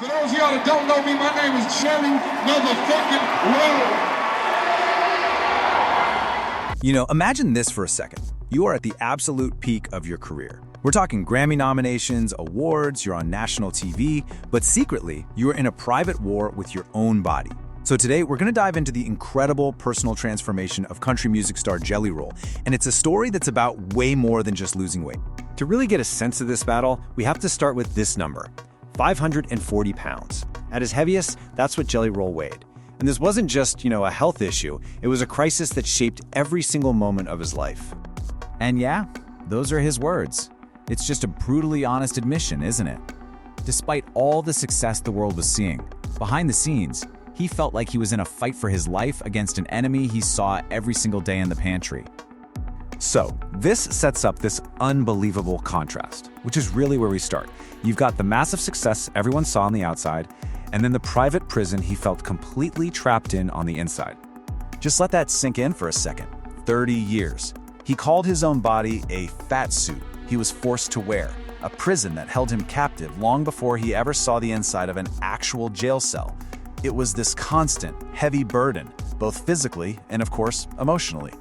For those of y'all that don't know me, my name is Jelly Motherfucking Roll. You know, imagine this for a second. You are at the absolute peak of your career. We're talking Grammy nominations, awards, you're on national TV, but secretly, you are in a private war with your own body. So today, we're gonna dive into the incredible personal transformation of country music star Jelly Roll, and it's a story that's about way more than just losing weight. To really get a sense of this battle, we have to start with this number, 540 pounds. At his heaviest, that's what Jelly Roll weighed. And this wasn't just, a health issue, it was a crisis that shaped every single moment of his life. And yeah, those are his words. It's just a brutally honest admission, isn't it? Despite all the success the world was seeing, behind the scenes, he felt like he was in a fight for his life against an enemy he saw every single day in the pantry. So, this sets up this unbelievable contrast, which is really where we start. You've got the massive success everyone saw on the outside, and then the private prison he felt completely trapped in on the inside. Just let that sink in for a second. 30 years. He called his own body a fat suit he was forced to wear, a prison that held him captive long before he ever saw the inside of an actual jail cell. It was this constant, heavy burden, both physically and, of course, emotionally.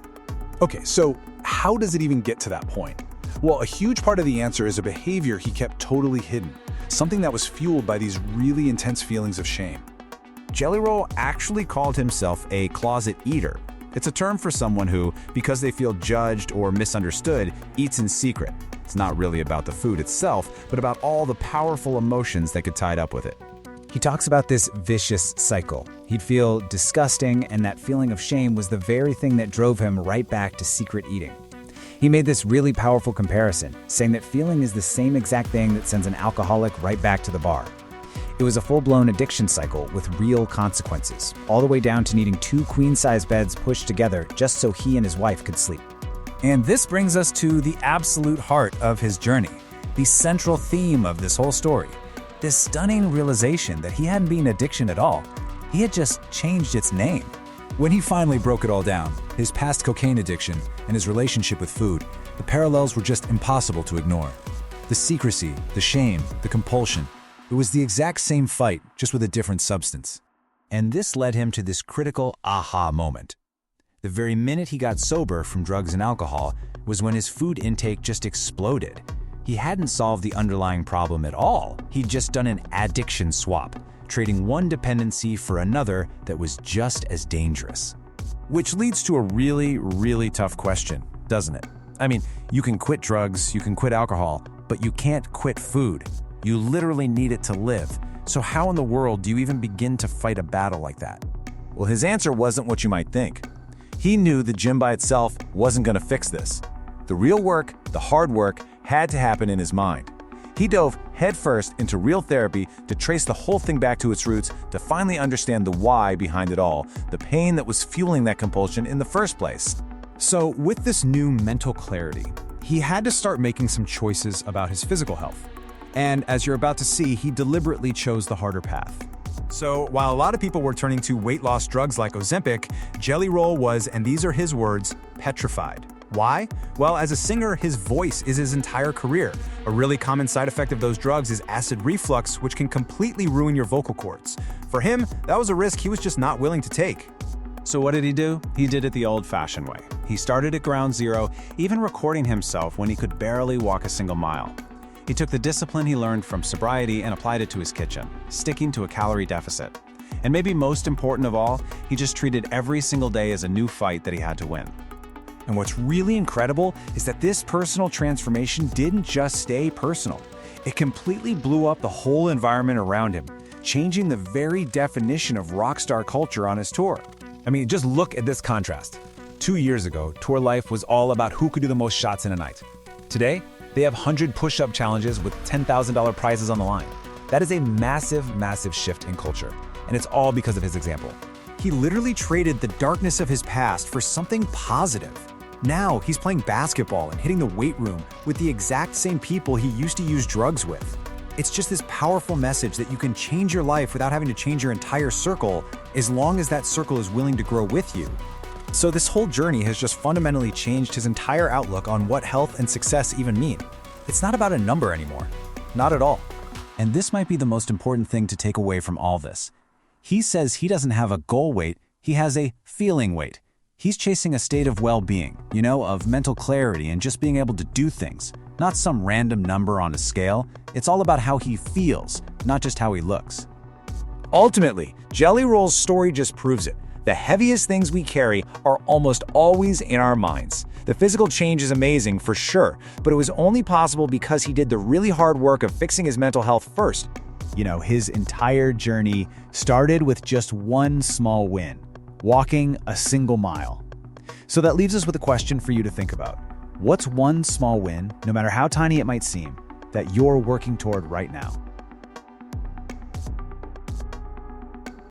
Okay, so how does it even get to that point? Well, a huge part of the answer is a behavior he kept totally hidden, something that was fueled by these really intense feelings of shame. Jelly Roll actually called himself a closet eater. It's a term for someone who, because they feel judged or misunderstood, eats in secret. It's not really about the food itself, but about all the powerful emotions that get tied up with it. He talks about this vicious cycle. He'd feel disgusting, and that feeling of shame was the very thing that drove him right back to secret eating. He made this really powerful comparison, saying that feeling is the same exact thing that sends an alcoholic right back to the bar. It was a full-blown addiction cycle with real consequences, all the way down to needing 2 queen-size beds pushed together just so he and his wife could sleep. And this brings us to the absolute heart of his journey, the central theme of this whole story. This stunning realization that he hadn't been addiction at all, he had just changed its name. When he finally broke it all down, his past cocaine addiction and his relationship with food, the parallels were just impossible to ignore. The secrecy, the shame, the compulsion, it was the exact same fight, just with a different substance. And this led him to this critical aha moment. The very minute he got sober from drugs and alcohol was when his food intake just exploded. He hadn't solved the underlying problem at all. He'd just done an addiction swap, trading one dependency for another that was just as dangerous. Which leads to a really, really tough question, doesn't it? I mean, you can quit drugs, you can quit alcohol, but you can't quit food. You literally need it to live. So how in the world do you even begin to fight a battle like that? Well, his answer wasn't what you might think. He knew the gym by itself wasn't going to fix this. The real work, the hard work, had to happen in his mind. He dove headfirst into real therapy to trace the whole thing back to its roots, to finally understand the why behind it all, the pain that was fueling that compulsion in the first place. So with this new mental clarity, he had to start making some choices about his physical health. And as you're about to see, he deliberately chose the harder path. So while a lot of people were turning to weight loss drugs like Ozempic, Jelly Roll was, and these are his words, petrified. Why? Well, as a singer, his voice is his entire career. A really common side effect of those drugs is acid reflux, which can completely ruin your vocal cords. For him, that was a risk he was just not willing to take. So what did he do? He did it the old-fashioned way. He started at ground zero, even recording himself when he could barely walk a single mile. He took the discipline he learned from sobriety and applied it to his kitchen, sticking to a calorie deficit. And maybe most important of all, he just treated every single day as a new fight that he had to win. And what's really incredible is that this personal transformation didn't just stay personal. It completely blew up the whole environment around him, changing the very definition of rock star culture on his tour. I mean, just look at this contrast. 2 years ago, tour life was all about who could do the most shots in a night. Today, they have 100 push-up challenges with $10,000 prizes on the line. That is a massive, massive shift in culture, and it's all because of his example. He literally traded the darkness of his past for something positive. Now he's playing basketball and hitting the weight room with the exact same people he used to use drugs with. It's just this powerful message that you can change your life without having to change your entire circle, as long as that circle is willing to grow with you. So this whole journey has just fundamentally changed his entire outlook on what health and success even mean. It's not about a number anymore. Not at all. And this might be the most important thing to take away from all this. He says he doesn't have a goal weight, he has a feeling weight. He's chasing a state of well-being, of mental clarity and just being able to do things. Not some random number on a scale. It's all about how he feels, not just how he looks. Ultimately, Jelly Roll's story just proves it. The heaviest things we carry are almost always in our minds. The physical change is amazing for sure, but it was only possible because he did the really hard work of fixing his mental health first. His entire journey started with just one small win: walking a single mile. So that leaves us with a question for you to think about. What's one small win, no matter how tiny it might seem, that you're working toward right now?